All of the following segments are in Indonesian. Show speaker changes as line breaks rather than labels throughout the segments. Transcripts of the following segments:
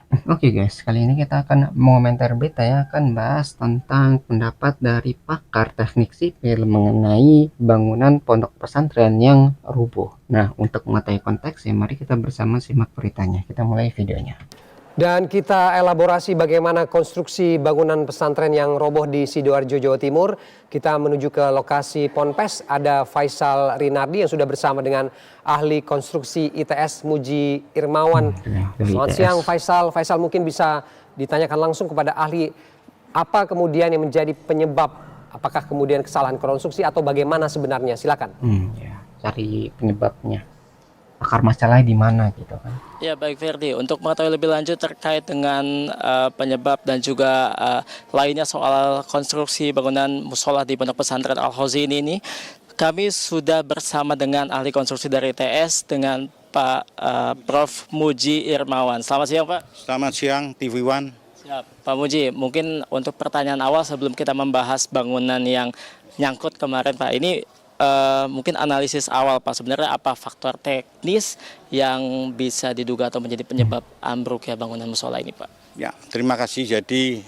Oke guys, kali ini kita akan mengomentar berita ya, akan bahas tentang pendapat dari pakar teknik sipil mengenai bangunan pondok pesantren yang rubuh. Nah, untuk mengetahui konteksnya, mari kita bersama simak beritanya. Kita mulai videonya.
Dan kita elaborasi bagaimana konstruksi bangunan pesantren yang roboh di Sidoarjo, Jawa Timur. Kita menuju ke lokasi Ponpes, ada Faisal Rinardi yang sudah bersama dengan ahli konstruksi ITS Muji Irmawan.
Dari
Selamat
ITS.
siang Faisal. Faisal, mungkin bisa ditanyakan langsung kepada ahli, apa kemudian yang menjadi penyebab, apakah kemudian kesalahan konstruksi atau bagaimana sebenarnya? Silakan.
Ya, cari penyebabnya. Akar masalahnya di mana gitu kan.
Ya baik Ferdi, untuk mengetahui lebih lanjut terkait dengan penyebab dan juga lainnya soal konstruksi bangunan musola di Pondok Pesantren Al-Khozi ini, kami sudah bersama dengan ahli konstruksi dari ITS dengan Pak Prof. Muji Irmawan. Selamat siang Pak.
Selamat siang TV One.
Siap. Pak Muji, mungkin untuk pertanyaan awal sebelum kita membahas bangunan yang nyangkut kemarin Pak, ini mungkin analisis awal Pak, sebenarnya apa faktor teknis yang bisa diduga atau menjadi penyebab ambruknya bangunan musola ini Pak?
Ya, terima kasih. Jadi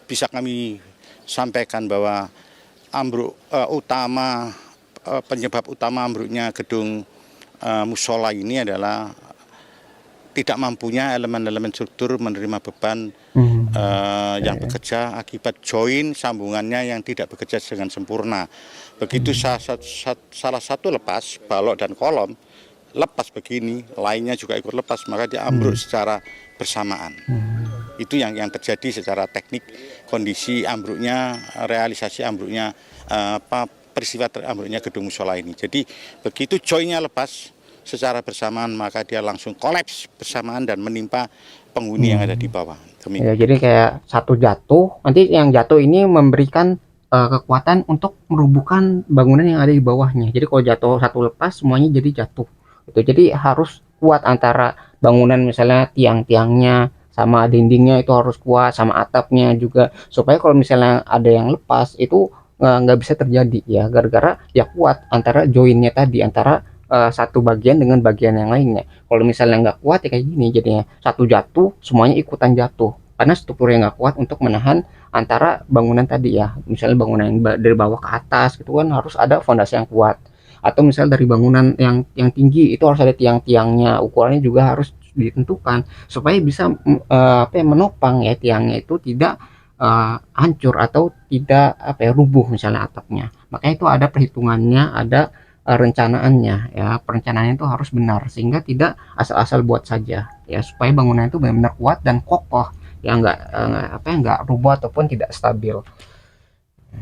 bisa kami sampaikan bahwa penyebab utama ambruknya gedung musola ini adalah tidak mampunya elemen-elemen struktur menerima beban yang bekerja akibat join sambungannya yang tidak bekerja dengan sempurna. Begitu salah satu lepas, balok dan kolom lepas begini, lainnya juga ikut lepas, maka dia ambruk secara bersamaan. Itu yang terjadi secara teknik, kondisi ambruknya, realisasi ambruknya, peristiwa ambruknya gedung musola ini. Jadi begitu joinnya lepas secara bersamaan, maka dia langsung kolaps bersamaan dan menimpa penghuni yang ada di bawah.
Ya, jadi kayak satu jatuh, nanti yang jatuh ini memberikan kekuatan untuk merubuhkan bangunan yang ada di bawahnya. Jadi kalau jatuh satu lepas, semuanya jadi jatuh. Gitu. Jadi harus kuat antara bangunan, misalnya tiang-tiangnya sama dindingnya itu harus kuat, sama atapnya juga, supaya kalau misalnya ada yang lepas itu nggak bisa terjadi ya, gara-gara ya kuat antara joinnya tadi, antara satu bagian dengan bagian yang lainnya. Kalau misalnya nggak kuat ya kayak gini, jadinya satu jatuh semuanya ikutan jatuh karena strukturnya nggak kuat untuk menahan antara bangunan tadi ya. Misalnya bangunan yang dari bawah ke atas gitu kan harus ada fondasi yang kuat, atau misalnya dari bangunan yang tinggi itu harus ada tiang-tiangnya, ukurannya juga harus ditentukan supaya bisa menopang ya, tiangnya itu tidak hancur atau tidak rubuh misalnya atapnya. Makanya itu ada perhitungannya, ada rencanaannya ya. Perencanaannya itu harus benar sehingga tidak asal-asal buat saja ya, supaya bangunan itu benar-benar kuat dan kokoh ya, nggak rubuh ataupun tidak stabil.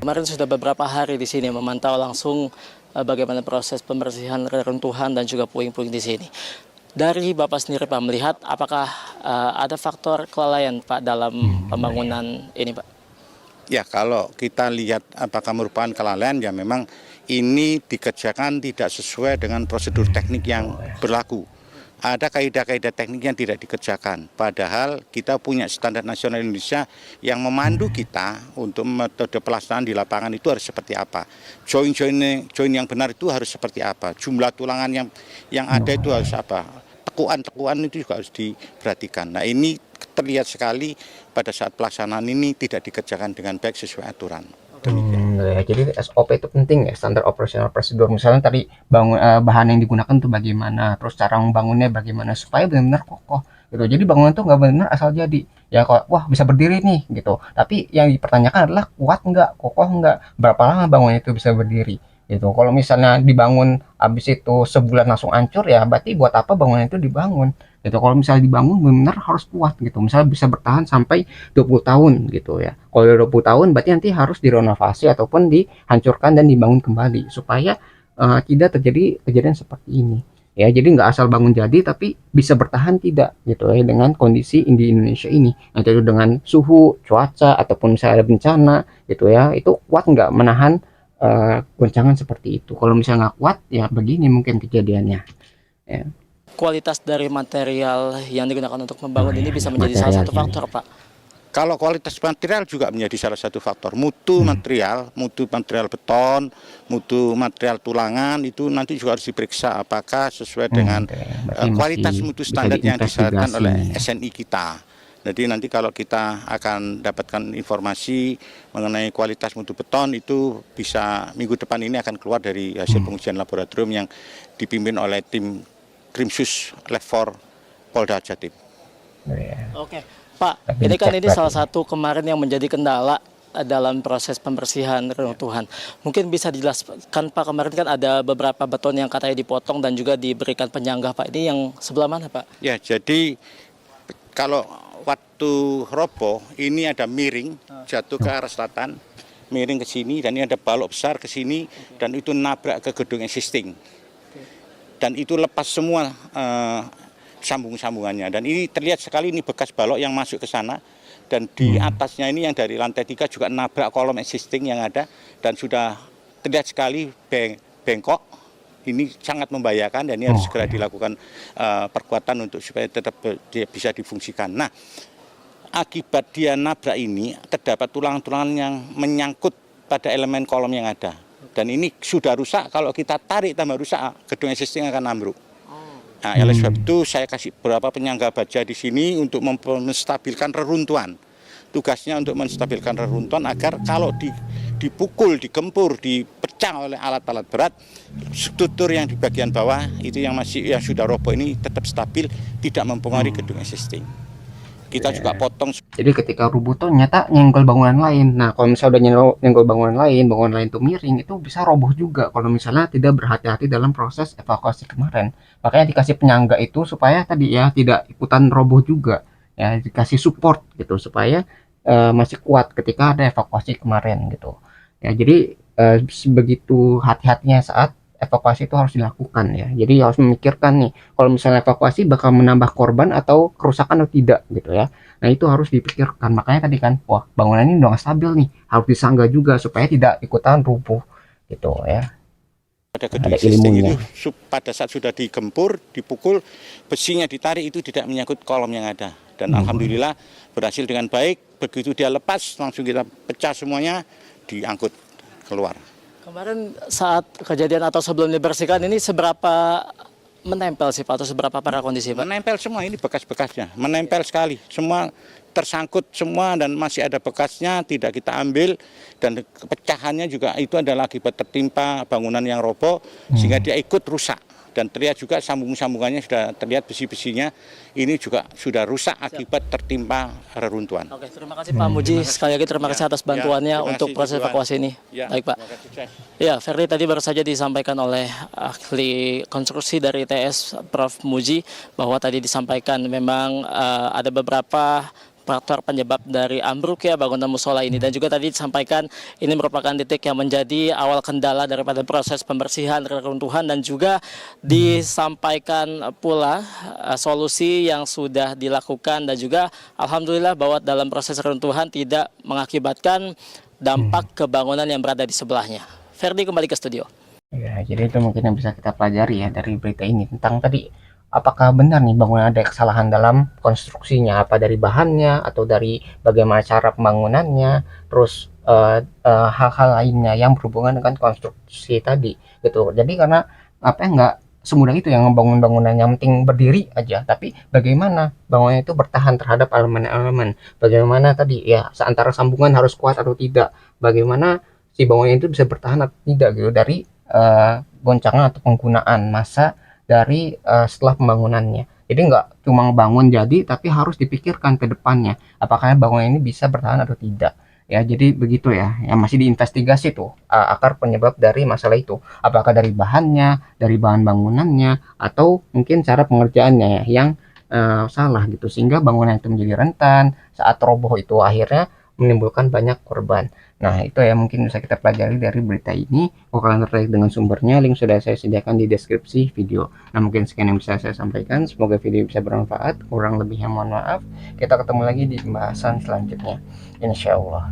Kemarin sudah beberapa hari di sini memantau langsung bagaimana proses pembersihan reruntuhan dan juga puing-puing di sini. Dari Bapak sendiri Pak melihat apakah ada faktor kelalaian Pak dalam pembangunan ini Pak?
Ya, kalau kita lihat apakah merupakan kelalaian, ya memang ini dikerjakan tidak sesuai dengan prosedur teknik yang berlaku. Ada kaidah-kaidah teknik yang tidak dikerjakan. Padahal kita punya standar nasional Indonesia yang memandu kita untuk metode pelaksanaan di lapangan itu harus seperti apa. Join yang benar itu harus seperti apa. Jumlah tulangan yang ada itu harus apa. Tekuan-tekuan itu juga harus diperhatikan. Nah, ini terlihat sekali pada saat pelaksanaan ini tidak dikerjakan dengan baik sesuai aturan.
Ya, jadi SOP itu penting ya, standar operasional prosedur. Misalnya tadi bahan yang digunakan tuh bagaimana, terus cara membangunnya bagaimana supaya benar-benar kokoh gitu. Jadi bangunan tuh nggak benar asal jadi ya, kok wah bisa berdiri nih gitu, tapi yang dipertanyakan adalah kuat nggak, kokoh nggak, berapa lama bangunan itu bisa berdiri gitu. Kalau misalnya dibangun habis itu sebulan langsung hancur ya, berarti buat apa bangunan itu dibangun gitu. Kalau misalnya dibangun benar harus kuat gitu, misalnya bisa bertahan sampai 20 tahun gitu ya. Kalau 20 tahun berarti nanti harus direnovasi ataupun dihancurkan dan dibangun kembali supaya tidak terjadi kejadian seperti ini ya. Jadi nggak asal bangun jadi tapi bisa bertahan tidak gitu ya, dengan kondisi di Indonesia ini, entah itu dengan suhu cuaca ataupun misalnya ada bencana gitu ya, itu kuat nggak menahan goncangan seperti itu. Kalau misalnya nggak kuat ya begini mungkin kejadiannya ya.
Kualitas dari material yang digunakan untuk membangun ini bisa menjadi salah satu
Materialnya.
faktor Pak.
Kalau kualitas material juga menjadi salah satu faktor. Mutu material beton, mutu material tulangan itu nanti juga harus diperiksa apakah sesuai dengan
Oke, berarti
kualitas
masih
mutu
bisa
standar yang disyaratkan
diinvestigasi
oleh
ya.
SNI kita. Jadi nanti kalau kita akan dapatkan informasi mengenai kualitas mutu beton itu bisa minggu depan ini akan keluar dari hasil pengujian laboratorium yang dipimpin oleh tim Krimsus Lab 4 Polda Jatim.
Oke, Pak,
Tapi
ini kan
dicek
ini salah
berarti.
satu kemarin yang menjadi kendala dalam proses pembersihan reruntuhan. Mungkin bisa dijelaskan Pak, kemarin kan ada beberapa beton yang katanya dipotong dan juga diberikan penyangga Pak. Ini yang sebelah mana Pak?
Ya, jadi kalau waktu roboh ini ada miring jatuh ke arah selatan, miring ke sini, dan ini ada balok besar ke sini, dan itu nabrak ke gedung existing. Dan itu lepas semua sambung-sambungannya. Dan ini terlihat sekali ini bekas balok yang masuk ke sana. Dan di atasnya ini yang dari lantai 3 juga nabrak kolom existing yang ada. Dan sudah terlihat sekali bengkok. Ini sangat membahayakan dan ini harus segera dilakukan perkuatan untuk supaya tetap bisa difungsikan. Nah, akibat dia nabrak ini terdapat tulang-tulangan yang menyangkut pada elemen kolom yang ada. Dan ini sudah rusak, kalau kita tarik tambah rusak, gedung existing akan ambruk. Nah, oleh sebab itu saya kasih beberapa penyangga baja di sini untuk menstabilkan reruntuhan. Tugasnya untuk menstabilkan reruntuhan agar kalau dipukul, digempur, dipecah oleh alat-alat berat, struktur yang di bagian bawah itu yang sudah roboh ini tetap stabil, tidak mempengaruhi gedung existing. Kita juga potong.
Jadi ketika rubuh tuh nyata nyenggol bangunan lain. Nah, kalau misalnya udah nyenggol bangunan lain tuh miring, itu bisa roboh juga kalau misalnya tidak berhati-hati dalam proses evakuasi kemarin. Makanya dikasih penyangga itu supaya tadi ya tidak ikutan roboh juga. Ya, dikasih support gitu supaya masih kuat ketika ada evakuasi kemarin gitu. Ya, jadi sebegitu hati-hatinya saat evakuasi itu harus dilakukan ya. Jadi harus memikirkan nih, kalau misalnya evakuasi bakal menambah korban atau kerusakan atau tidak gitu ya. Nah, itu harus dipikirkan. Makanya tadi kan, wah bangunan ini udah nggak stabil nih, harus disangga juga supaya tidak ikutan rubuh gitu ya.
Pada gedung
Ada
existing
ilmunya.
itu pada saat sudah digempur, dipukul, besinya ditarik itu tidak menyangkut kolom yang ada. Dan alhamdulillah berhasil dengan baik. Begitu dia lepas, langsung kita pecah semuanya, diangkut keluar.
Kemarin saat kejadian atau sebelum dibersihkan ini seberapa menempel sih Pak atau seberapa parah kondisi Pak?
Menempel semua, ini bekas-bekasnya, menempel sekali. Semua tersangkut semua dan masih ada bekasnya, tidak kita ambil. Dan pecahannya juga itu adalah akibat tertimpa bangunan yang roboh, sehingga dia ikut rusak. Dan terlihat juga sambung-sambungannya sudah terlihat besi-besinya, ini juga sudah rusak akibat tertimpa reruntuhan.
Oke, terima kasih Pak Muji. Sekali lagi terima kasih atas bantuannya
terima
untuk
kasih,
proses
Tuhan.
evakuasi ini.
Ya,
Baik Pak.
semoga sukses.
Ya, Ferdi tadi baru saja disampaikan oleh ahli konstruksi dari ITS Prof. Muji bahwa tadi disampaikan memang ada beberapa faktor penyebab dari ambruk ya bangunan musola ini, dan juga tadi disampaikan ini merupakan titik yang menjadi awal kendala daripada proses pembersihan reruntuhan, dan juga disampaikan pula solusi yang sudah dilakukan dan juga alhamdulillah bahwa dalam proses reruntuhan tidak mengakibatkan dampak ke bangunan yang berada di sebelahnya. Ferdi kembali ke studio.
Ya, jadi itu mungkin yang bisa kita pelajari ya dari berita ini tentang tadi apakah benar nih bangunan ada kesalahan dalam konstruksinya, apa dari bahannya atau dari bagaimana cara pembangunannya, terus hal-hal lainnya yang berhubungan dengan konstruksi tadi gitu. Jadi karena apa ya, nggak semudah itu yang membangun bangunan yang penting berdiri aja, tapi bagaimana bangunan itu bertahan terhadap elemen-elemen, bagaimana tadi ya antara sambungan harus kuat atau tidak, bagaimana si bangunan itu bisa bertahan atau tidak gitu dari goncangan atau penggunaan massa dari setelah pembangunannya. Jadi nggak cuma bangun jadi, tapi harus dipikirkan ke depannya apakah bangunan ini bisa bertahan atau tidak. Ya, jadi begitu ya. Yang masih diinvestigasi tuh akar penyebab dari masalah itu. Apakah dari bahannya, dari bahan bangunannya, atau mungkin cara pengerjaannya ya, yang salah gitu sehingga bangunan itu menjadi rentan saat roboh itu akhirnya menimbulkan banyak korban. Nah, itu ya mungkin bisa kita pelajari dari berita ini. Kalau kalian tertarik dengan sumbernya, link sudah saya sediakan di deskripsi video. Nah, mungkin sekian yang bisa saya sampaikan. Semoga video bisa bermanfaat. Kurang lebihnya mohon maaf. Kita ketemu lagi di pembahasan selanjutnya. Insya Allah.